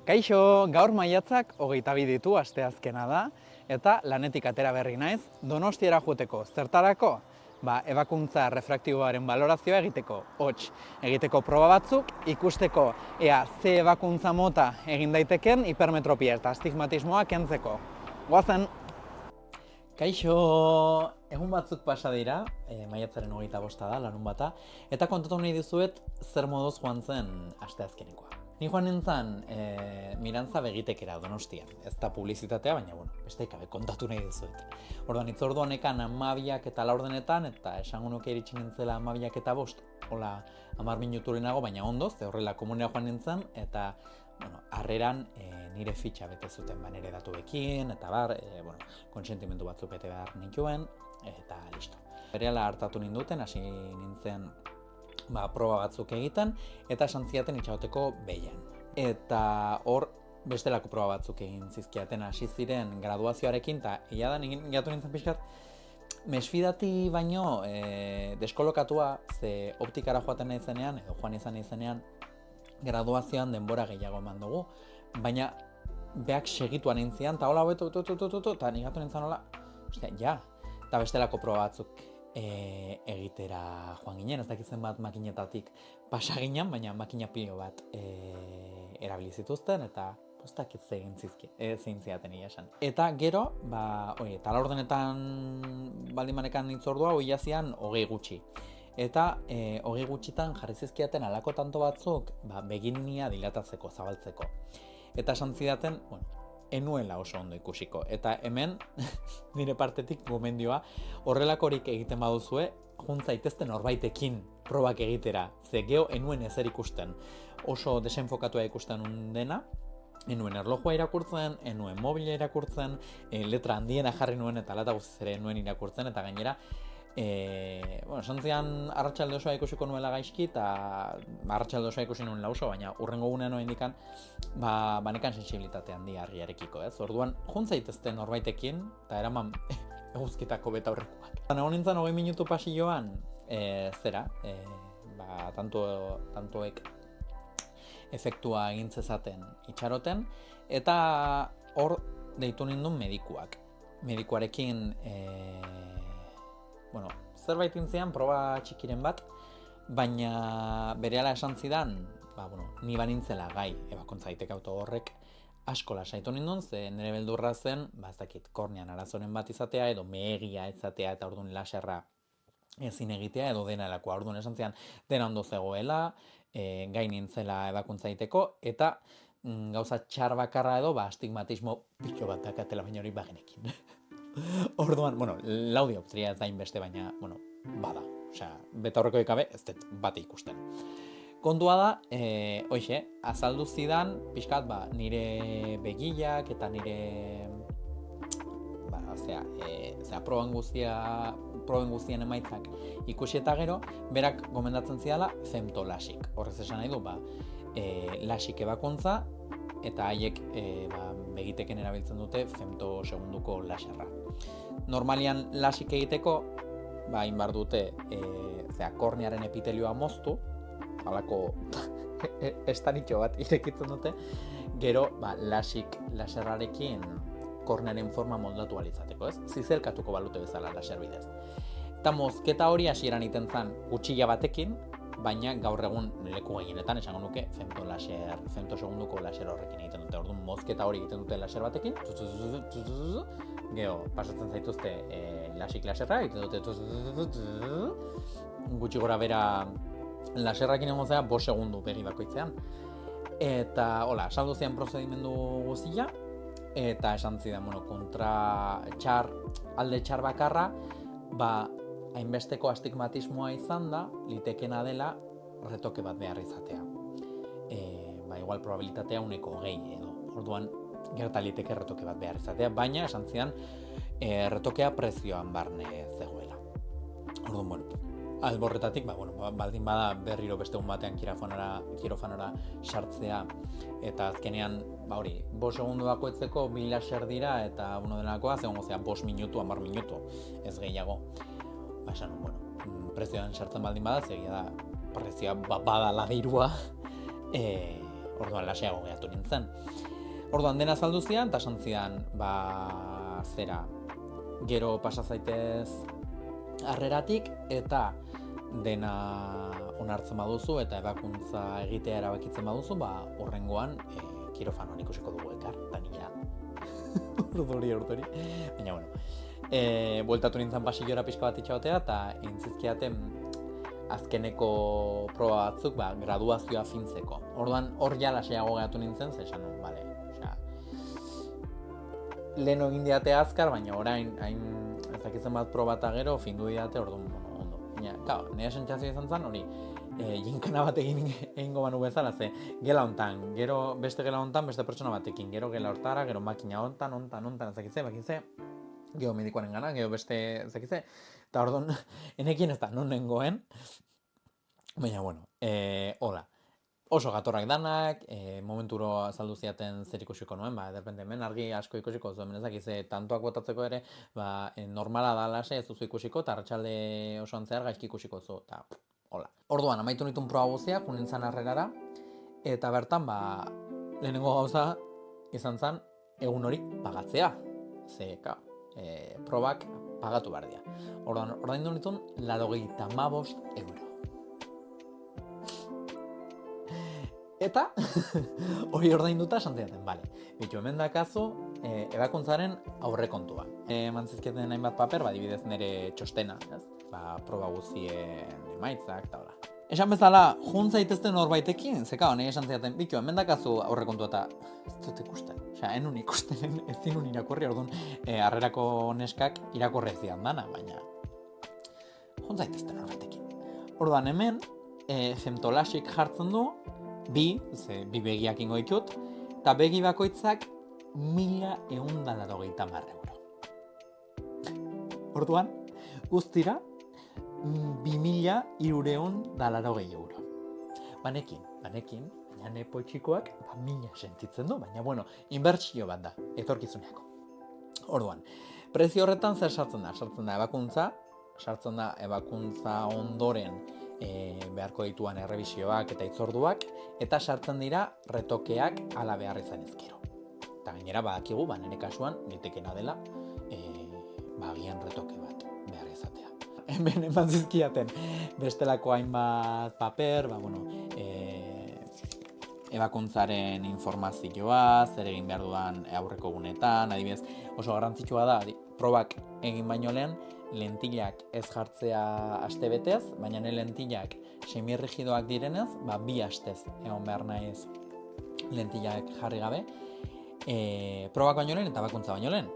Kaixo, gaur maiatzak 22 ditu, asteazkena da, eta lanetik atera berri naiz, Donostiara joateko. Zertarako? Ebakuntza refraktiboaren balorazioa egiteko, egiteko proba batzuk, ikusteko ea ze ebakuntza mota egin daiteken hipermetropia eta astigmatismoa kentzeko. Goazen! Kaixo, egun batzuk pasa dira, maiatzaren 25 da, larun bata, eta kontatu nahi dizuet zer moduz joan zen asteazkenekoa. Ni joan nintzen Mirantza begitekera Donostian, ez da publizitatea, baina besteik gabe kontatu nahi dizuet. Orduan, itzorduan ekan 12 eta 4 eta esango nuke iritsi nintzela 12 eta 5, hola 10 minutu lehenago, baina ondoz, horrela komunera joan nintzen, eta harreran nire fitxa bete zuten nire datuekin, eta kontsentimendu batzuk bete behar nituen, eta listo. Berehala hartatu ninduten, hasi nintzen proba batzuk egiten, eta esan ziaten itxagoteko behian. Eta hor bestelako proba batzuk egin zizkiaten hasi ziren graduazioarekin, eta egia da gatu nintzen pixkat, mesfidati baino deskolokatua, ze optikara joaten nahi zenean, edo joan izan nahi zenean, graduazioan denbora gehiago eman dugu, baina beak segituan nintzian, eta hola eta nigatu nintzen hola, eta bestelako proba batzuk egitera joan ginen, ez dakitzen bat makinetatik pasa ginen, baina makina pilo bat erabili zituzten, eta ez dakit zein ziaten esan. Eta gero, eta laurdenetan baldimanekan itzordua, hoi jazian 20 gutxi. Eta 20 gutxitan jarri zizkiaten alako tanto batzuk beginia dilatatzeko, zabaltzeko. Eta esan zidaten, enuela oso ondo ikusiko. Eta hemen, nire partetik gomendioa, horrelakorik egiten baduzue, jun zaitezten norbaitekin probak egitera. Ze geho enuen ezer ikusten. Oso desenfokatua ikusten dena, enuen erlojua irakurtzen, enuen mobila irakurtzen, letra handiena jarri nuen eta lata guztiz ere enuen irakurtzen, eta gainera, santzian arratsalde osoa ikusiko nuela gaizki, eta arratsalde osoa ikusi nuen lauso, baina urrengo gunean indikan, banekan sensibilitate handi argiarekiko, ez? Orduan, jun zaitezten norbaitekin, eta eraman eguzkitako betaurrekoak. Egon nintzen 20 minutu pasilloan, tantoek efektua egin zezaten itxaroten, eta hor deitu nindun medikuak. Medikuarekin zerbait intzian, proba txikiren bat, baina berehala esan zidan, ni banintzela gai ebakuntza daiteke auto horrek asko lasaitu nindun, ze nire beldurra zen, ez dakit, kornean arazoren bat izatea, edo mehegia izatea, eta orduan laserra ezin egitea, edo dena elako. Orduan esan zidan, dena ondo zegoela, gai nintzela ebakuntza daiteko, eta gauza txar bakarra edo, astigmatismo pilo bat dakatela baina hori bagenekin. Orduan, lau dioptria ez da inbeste, baina, bada. Osea, betaurreko ikabe ez dut bate ikusten. Kontua da, azaldu zidan, pixkat, nire begilak eta nire, proben guztien emaitzak ikusi eta gero, berak gomendatzen zidala femtolasik. Horrez esan nahi du, lasik ebakuntza, eta haiek begiteken erabiltzen dute femtosegunduko laserra. Normalian lasik egiteko, inbar dute kornearen epitelioa moztu, halako estanitxo bat irekitzen dute, gero lasik laserrarekin kornearen forma moldatu alitzateko, ez? Zizelkatuko balute bezala laser bidez. Eta mozketa hori hasieran iten zen kutxila batekin, baina gaur egun leku gehienetan esango nuke femtosegunduko laser horrekin egiten dute. Orduan mozketa hori egiten dute laser batekin, gero pasatzen zaituzte lasik laserra, egiten dute gutxi gora bera laserrakin egon zera 5 segundu begi bakoitzean. Eta hola, saldu zian prozedimendu guztia, eta esan zidan, alde txar bakarra, hainbesteko astigmatismoa izan da, litekena dela retoke bat behar izatea. Igual probabilitatea 1/20 edo. Orduan, gerta liteke retoke bat behar izatea, baina esan zidan retokea prezioan barne zegoela. Orduan, alborretatik, baldin bada berriro beste egun batean kirofanora sartzea, eta azkenean, 5 segundu bakoitzeko 2 laser dira, eta denakoa, zegoen gozea 5 minutu, 10 minutu, ez gehiago. Prezioan sartzen baldin bada, zegia da, prezioa badala dirua, Orduan laseago geratu nintzen. Orduan dena azaldu zidan, eta esan zidan, zera, gero pasa zaitez harreratik, eta dena onartzen baduzu, eta ebakuntza egitea erabakitzen baduzu, horrengoan kirofanoan ikusiko dugu elkar, eta nila urduri. Baina, bueltatu nintzen pasillora pixka bat itxagotea, eta intzizkiaten azkeneko proba batzuk graduazioa fintzeko. Orduan hor ja lasaiago geratu nintzen, esan nun, lehen egin diate azkar, baina orain ezakitzen bat proba eta gero findu diate, orduan, ondo. Baina, nire sentsazioa izan zen, hori, jinkana bat egingo banu bezala, ze gela hontan, gero beste gela hontan, beste pertsona batekin, gero gela hortara, gero makina hontan, ezakitze, gero medikoaren gana, gero beste, ezakitze, eta orduan, enekien ez da, non nengoen, baina, hola. Oso gatorrak danak, momenturo azaldu ziaten zer ikusiko nuen, derpente hemen argi asko ikusiko zuen, ezakize, tantoak botatzeko ere, normala da lase ez duzu ikusiko, eta arratsalde osoan zehar gaizki ikusiko zu, eta hola. Orduan, amaitu nituen proba guztiak, joan nintzen harrerara, eta bertan, lehenengo gauza izan zen, egun hori pagatzea. Ze, probak pagatu behar dira. Orduan, ordaindu nituen, 95 euro. Eta, hori ordainduta esan zidaten, bitu hemen dakazu ebakuntzaren aurrekontua. Emantzizkieten hainbat paper, adibidez nire txostena, proba guztien emaitzak, eta hola. Esan bezala, jun zaitezten horbaitekin, zeka honi esan zidaten, bitu hemen dakazu aurrekontua eta ez dut ikusten. Enun ikusten, ez zinun irakurri, orduan harrerako neskak irakurri ez dian dana, baina jun zaitezten horbaitekin. Orduan hemen, femtolasik jartzen du, bi begiak ingo ditut, eta begi bakoitzak 1.180 euro. Orduan, guztira, 2.280 euro. Banekin, baina nepo txikoak, 1.000 sentitzen du, baina, inbertsio bat da, etorkizuneako. Orduan, prezio horretan zer sartzen da? Sartzen da ebakuntza ondoren, beharko dituan errebisioak eta itzorduak, eta sartzen dira retokeak ala behar izan ezkero. Eta gainera badakigu, nire kasuan, nitekena dela, agian retoke bat behar izatea. Hemen eman zizkiaten bestelako hainbat paper, ebakuntzaren informazioa, zer egin behar dudan aurreko gunetan, adibidez, oso garrantzitsua da, probak egin baino lehen, lentilak ez jartzea aste betez, baina lentilak semirrigidoak direnez, 2 astez egon behar naiz lentilak jarri gabe, probak baino lehen eta ebakuntza baino lehen.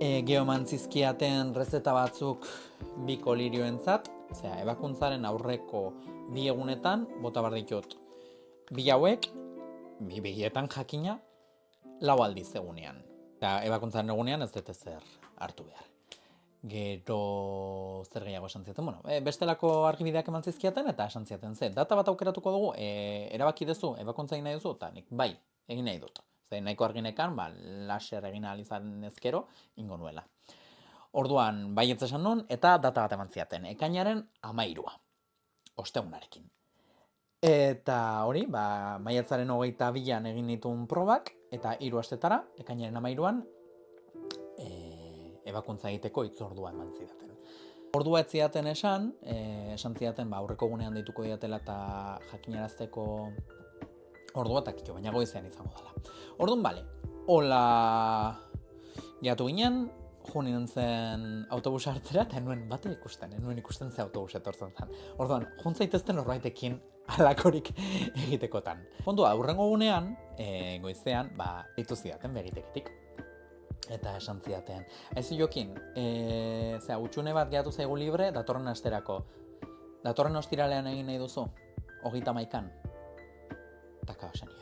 Geoman zizkiaten rezeta batzuk 2 kolirioentzat, ebakuntzaren aurreko 2 egunetan, bota behar ditut 2 hauek, 2 begietan jakina, 4 aldiz egunean. Eta ebakuntzaren egunean ez dut ezer hartu behar. Gero zer gehiago esan ziaten, bestelako argibideak eman zizkiaten eta esan ziaten data bat aukeratuko dugu, erabaki duzu, ebakuntza egin nahi duzu, eta nik bai, egin nahi dut. Nahiko arginekan, laser egin ahal izan ezkero, ingo nuela. Orduan, baietz esan nun, eta data bat eman ziaten, ekainaren 13, ostegunarekin. Eta hori, maiatzaren 22an egin dituen probak, eta 3 astetara, ekainaren 13an, ebakuntza egiteko itzordua eman zidaten. Ordua ez zidaten esan zidaten aurreko gunean deituko diatela eta jakinarazteko ordua eta kitxo, baina goizean izango dela. Orduan, hola jatu ginen, jo nintzen autobus hartzera eta enuen ikusten ze autobus etortzen zen. Orduan, jun zaitezten horbaitekin halakorik egitekotan. Kontua, aurrengo gunean, goizean, deitu zidaten begiteketik. Eta esan zidaten, haizu jokin, utxune bat gehatu zaigu libre, datorren asterako. Datorren ostiralean egin nahi duzu, 31an. Eta esan nion.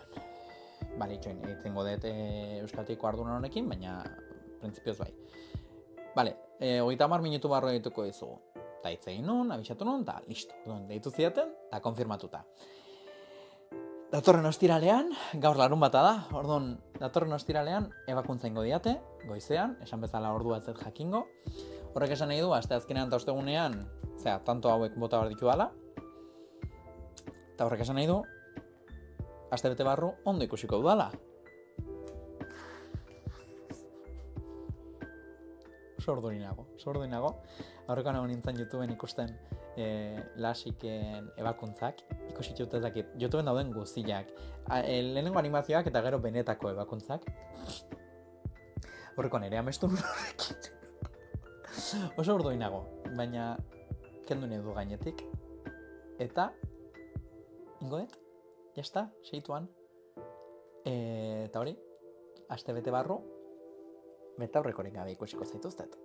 Itxoin, egitzengo dut Euskaltiko arduran honekin, baina printzipioz bai. 30 minutu barro egituko dizugu. Eta hitz egin nun, abixatu nun, eta listo. Deitu zidaten, eta konfirmatuta. Datorren ostiralean, gaur larun bata da, orduan datorren ostiralean ebakuntza ingo diate, goizean, esan bezala ordua ez jakingo. Horrek esan nahi du, asteazkenean eta ostegunean, tanto hauek bota behar ditu dala. Eta horrek esan nahi du, astebete barru ondo ikusiko dudala. Oso ordurinago. Aurreko nago nintzen YouTubeen ikusten lasiken ebakuntzak, ikusi ez dakit, YouTubeen dauden guztiak, lehenengo animazioak eta gero benetako ebakuntzak. Horreko nire amestu horrekin. Oso ordurinago, baina kendu nahi du gainetik. Eta, ingoet, jazta, segituan. Eta hori, astebete barru, betaurrekorik gabe ikusiko zaituztet.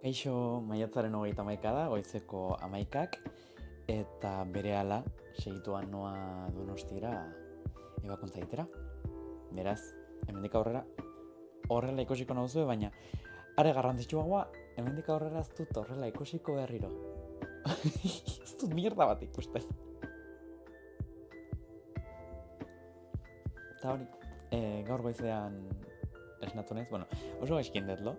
Kaixo, maiatzaren 31 da, goizeko 11, eta berehala segituan noa Donostira ebakuntza egitera. Beraz, hemendik aurrera horrela ikusiko nauzue, baina are garrantzitsuagoa, hemendik aurrera ez dut horrela ikusiko berriro. Ez dut mierda bat ikusten. Eta hori, gaur goizean esnatu naiz, oso gaizkin detlo,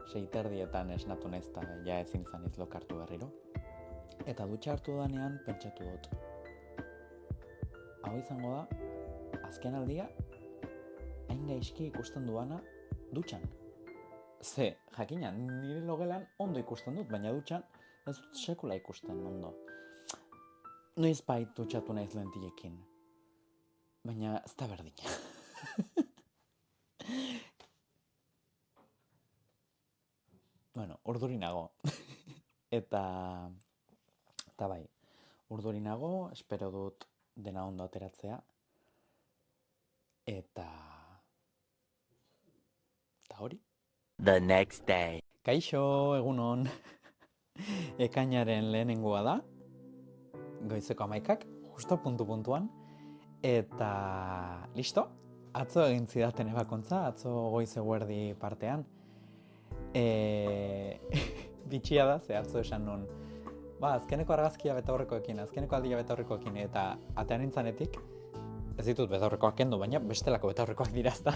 6:30 esnatu naiz eta ja ezin izan izlok hartu berriro. Eta dutxa hartu danean pentsatu dut. Hau izango da, azken aldia, hain gaizki ikusten duana dutxan. Ze, jakina, nire logelan ondo ikusten dut, baina dutxan ez dut sekula ikusten ondo. Noiz bait dutxatu naiz lentilekin, baina ez da berdina. Urdurinago. Eta bai, urdurinago, espero dut dena ondo ateratzea. Eta hori. The next day. Kaixo, egunon. Ekainaren lehenengoa da. Goizeko 11, justo puntuan. Eta listo. Atzo egin zidaten ebakuntza, atzo goiz eguerdi partean. Bitxia da, ze atzo esan nun. Azkeneko argazkia betaurrekoekin, azkeneko aldia betaurrekoekin, eta atean nintzanetik, ez ditut betaurrekoak kendu, baina bestelako betaurrekoak dira ezta.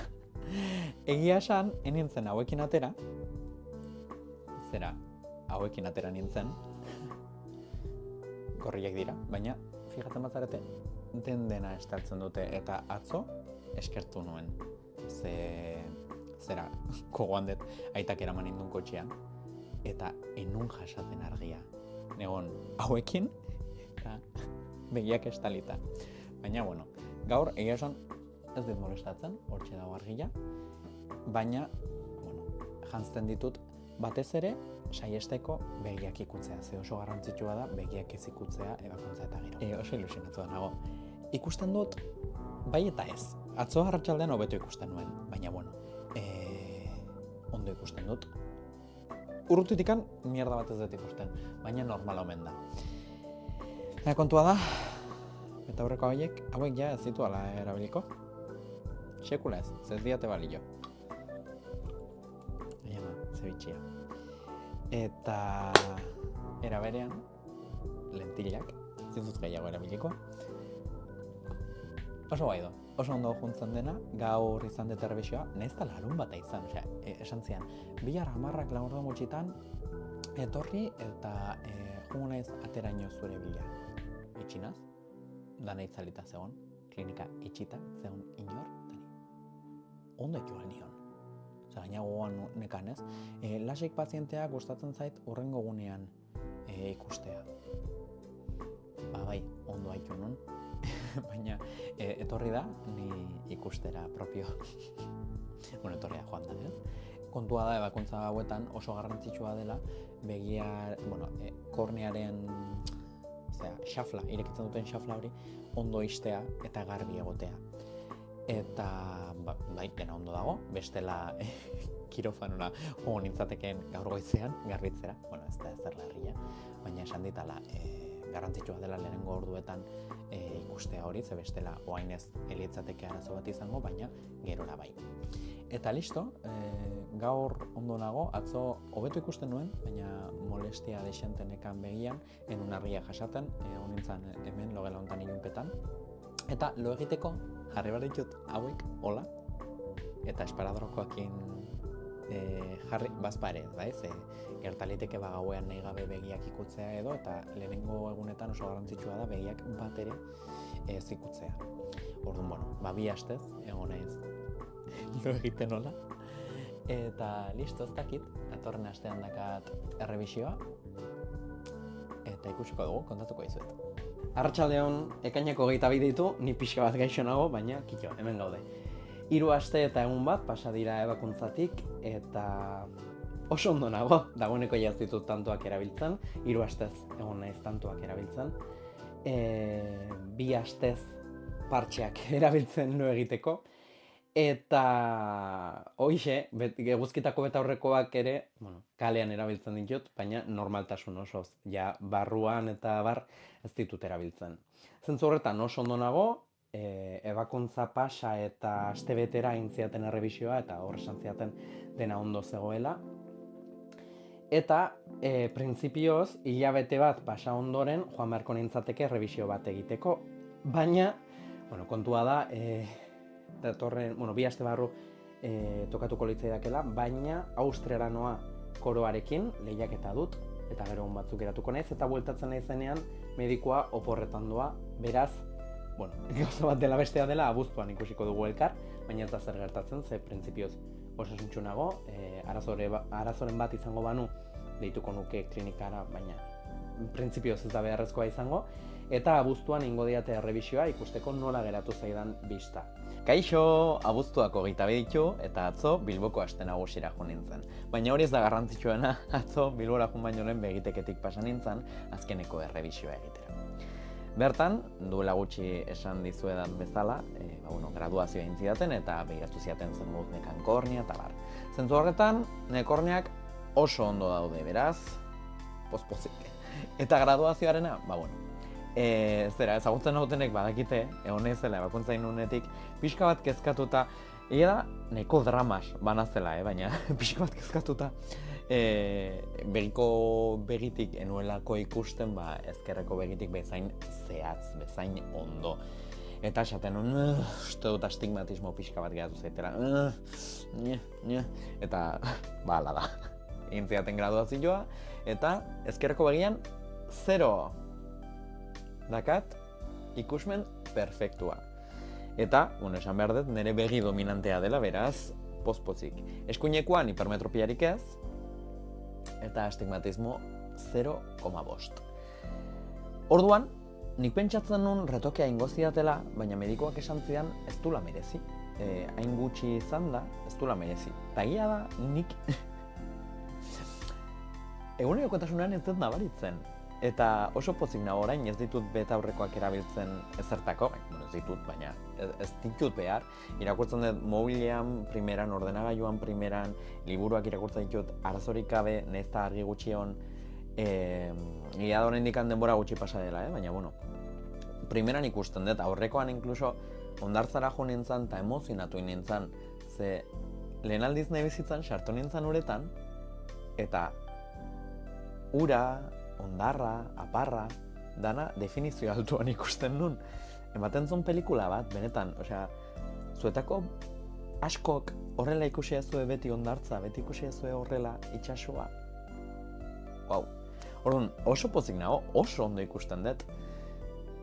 Egia esan, nintzen hauekin atera, hauekin atera nintzen, gorriak dira, baina, fijatzen bazarete, dena estaltzen dute, eta atzo eskertu nuen. Kogoan dut aitak eraman indun kotxean, eta enun jasaten argia. Negon, hauekin, eta begiak estalita. Baina, gaur, egia esan, ez dit molestatzen, hortxe dago argia, baina, jantzten ditut, batez ere, saiesteko begiak ikutzea. Ze oso garrantzitsua da, begiak ez ikutzea ebakuntza eta gero. Oso ilusionatu da nago. Ikusten dut, bai eta ez. Atzo arratsaldean hobeto ikusten nuen, baina, ondo ikusten dut. Urrutitikan mierda bat ez dut ikusten, baina normala omen da. Kontua da, eta aurreko hauek ja ez ditu ala erabiliko. Sekula ez diate balio. Zebitxia. Eta era berean, lentilak, ez dut gehiago erabiliko. Oso bai do. Oso ondo juntzen dena, gaur izan dut errebizioa, nahiz da larun bata izan, esan zian, bihar 10 laurdo gutxitan, etorri eta jungo naiz ateraino zure bila. Itxinaz, dana itzalita zegoen, klinika itxita zegoen inor, ondo ekin behar nion. Gaina gogoan nekan ez. Lasik pazienteak gustatzen zait urrengo gunean ikustea. Bai, ondo haitu nun. Baina etorri da, ni ikustera propio. Etorri da joan da, ez? Kontua da, ebakuntza hauetan oso garrantzitsua dela, kornearen xafla, irekitzen duten xafla hori, ondo istea eta garbi egotea. Eta, bai, dena ondo dago, bestela kirofanora jogo nintzateken gaur goizean, garbitzera, ez da ezer larria, baina esan ditala, garrantzitsua dela lehenengo orduetan ikustea hori, ze bestela oainez elitzateke arazo bat izango, baina gerora bai. Eta listo, gaur ondo nago, atzo hobeto ikusten nuen, baina molestia dexentenekan begian, enun argia jasaten, honintzan hemen logela hontan ilunpetan. Eta lo egiteko jarri behar ditut hauek, hola, eta esparadrokoakin jarri bazpare, gertaliteke gauean nahi gabe begiak ikutzea edo, eta lehenengo egunetan oso garrantzitsua da begiak bat ere ez ikutzea. Orduan, bueno, 2 astez, egon naiz lo egiten nola. Eta listo, ez dakit, datorren astean dakat errebisioa, eta ikusiko dugu, kontatuko dizuet. Arratsaldeon, ekaineko 22 ditu, ni pixka bat gaixo nago, baina kito, hemen gaude. 3 aste eta egun bat pasa dira ebakuntzatik, eta oso ondo nago, dagoeneko ja ez ditut tantoak erabiltzen, 3 astez egon naiz tantoak erabiltzen. 2 astez partxeak erabiltzen lo egiteko, eta hoixe, eguzkitako betaurrekoak ere, kalean erabiltzen ditut, baina normaltasun osoz, ja barruan eta bar ez ditut erabiltzen. Zentzu horretan oso ondo nago, ebakuntza pasa eta astebetera egin zidaten errebisioa eta hor esan zidaten dena ondo zegoela. Eta printzipioz, hilabete bat pasa ondoren joan beharko nintzateke errebisio bat egiteko, baina kontua da, datorren, 2 aste barru tokatuko litzaidakela, baina Austriara noa koroarekin lehiaketa dut, eta gero batzuk eratuko naiz, eta bueltatzen naizenean medikoa oporretan doa, beraz, gauza bat dela bestea dela, abuztuan ikusiko dugu elkar, baina ez da zer gertatzen, ze printzipioz osasuntsu nago, arazoren bat izango banu, deituko nuke klinikara, baina printzipioz ez da beharrezkoa izango, eta abuztuan ingo diate errebisioa ikusteko nola geratu zaidan bista. Kaixo, abuztuako 22 ditu eta atzo Bilboko aste nagusira jo nintzen. Baina hori ez da garrantzitsuena, atzo Bilbora joan baino lehen begiteketik pasa nintzen azkeneko errebisioa egitera. Bertan, duela gutxi esan dizuedan bezala, graduazioa egin zidaten eta begiratu zidaten zen dut nekan kornia eta bar. Zentzu horretan, nekorniak oso ondo daude, beraz, pozpozik. Eta graduazioarena, ezagutzen nautenek badakite, egon ezela ebakuntza inunetik, pixka bat kezkatuta, egia da, nahiko dramas banazela, baina pixka bat kezkatuta, begiko begitik enuelako ikusten, ezkerreko begitik bezain zehatz, bezain ondo. Eta esaten uste dut astigmatismo pixka bat geratu zaitera, eta hala da. Egin zidaten graduazioa, eta ezkerreko begian 0 dakat ikusmen perfektua. Eta, esan behar dut, nire begi dominantea dela, beraz, pozpozik. Eskuinekoan hipermetropiarik ez, eta astigmatismo 0,5. Orduan, nik pentsatzen nun retokea ingo zidatela, baina medikoak esan zidan ez dula merezi. Hain gutxi izan da, ez dula merezi. Eta egia da, nik egunerokotasunean ez dut nabaritzen. Eta oso pozik nago orain ez ditut betaurrekoak erabiltzen ezertako, ez ditut, baina ez ditut behar. Irakurtzen dut mobilean primeran, ordenagailuan primeran, liburuak irakurtzen ditut arazorik gabe, nahizta argi gutxion, egia da oraindik denbora gutxi pasa dela, baina primeran ikusten dut, aurrekoan inkluso hondartzara jo nintzen eta emozionatu nintzen, ze lehen aldiz nahi bizitzan sartu nintzen uretan, eta ura, ondarra, aparra, dana definizio altuan ikusten nun. Ematen zuen pelikula bat, benetan, zuetako askok horrela ikusi ezue beti ondartza, beti ikusi ezue horrela itxasua. Orduan, oso pozik nago, oso ondo ikusten dut.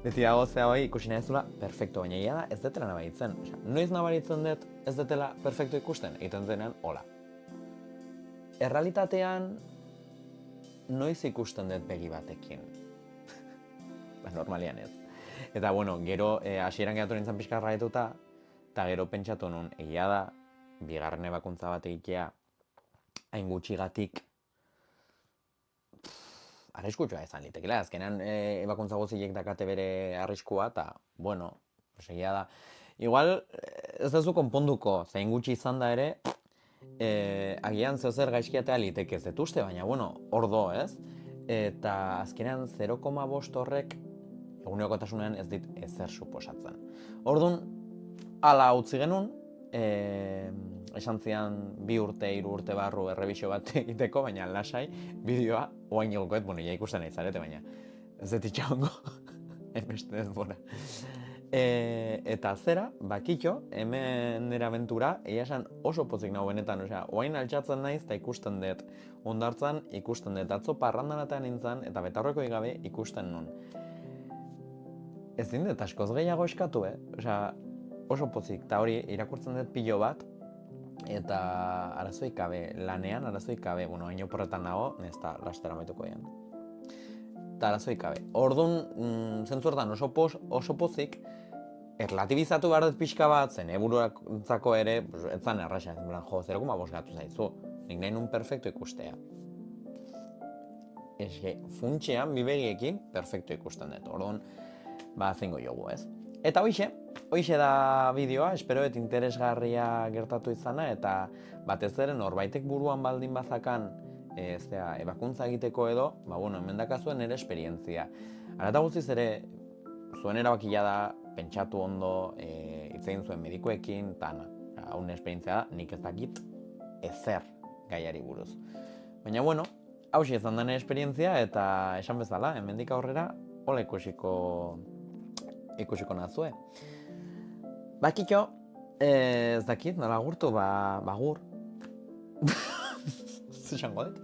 Beti dago zea ikusi nahi zula, perfecto, baina egia da ez dutela nabaritzen. Noiz nabaritzen dut ez dutela perfecto ikusten, egiten zenean, hola. Errealitatean, noiz ikusten dut begi batekin. Normalian ez. Eta gero hasieran geratu nintzen pixka raetuta, eta gero pentsatu nun, egia da, bigarren ebakuntza bat egitea, hain gutxigatik, arriskutsua izan litekela. Azkenean ebakuntza guztiek dakate bere arriskua, eta, egia da. Igual, ez duzu konponduko, zain gutxi izan da ere, agian zeozer gaizkiatea liteke ez dut uste, baina, ordo, ez? Eta azkenean 0,5 horrek egunerokotasunean ez dit ezer suposatzen. Orduan, hala utzi genuen, esan zian 2 urte, 3 urte barru errebisio bat egiteko, baina lasai, bideoa, oain jolkoet, ja ikusten nahi zarete, baina ez dut itxagongo, enbeste denbora. Eta zera, bakitxo, hemen nire abentura, egia esan oso pozik nago benetan, oain altxatzen naiz eta ikusten dut, ondartzan ikusten dut, atzo parrandan atean nintzen eta betaurreko gabe ikusten nun. ezin dut askoz gehiago eskatu, Osea, oso pozik, eta hori irakurtzen dut pilo bat, eta arazoik gabe, lanean arazoik gabe, hain oporretan nago, ez da lastera maituko ean. Eta arazoik gabe. Orduan, zentzu hortan oso pozik, erlatibizatu behar dut pixka bat, zen eburuatzako ere, ez zan erraxa, zer eguma bosgatu zaizu, nik nahi nun perfecto ikustea. Eske, funtxean, bibegiekin, perfecto ikusten dut, orduan, zengo jogu, ez? Eta hoixe da bideoa, espero et interesgarria gertatu izana, eta batez ere norbaitek buruan baldin bazakan ebakuntza egiteko edo, hemen dakazuen ere esperientzia. Arata guztiz ere, zuen erabakia da, pentsatu ondo, hitz egin zuen medikuekin, eta haun esperientzia da, nik ez dakit ezer gaiari buruz. Baina, hauxe izan den esperientzia, eta esan bezala, hemendik aurrera, hola ikusiko nazue. Bakitxo, ez dakit, nola gurtu, bagur. Zizango dut?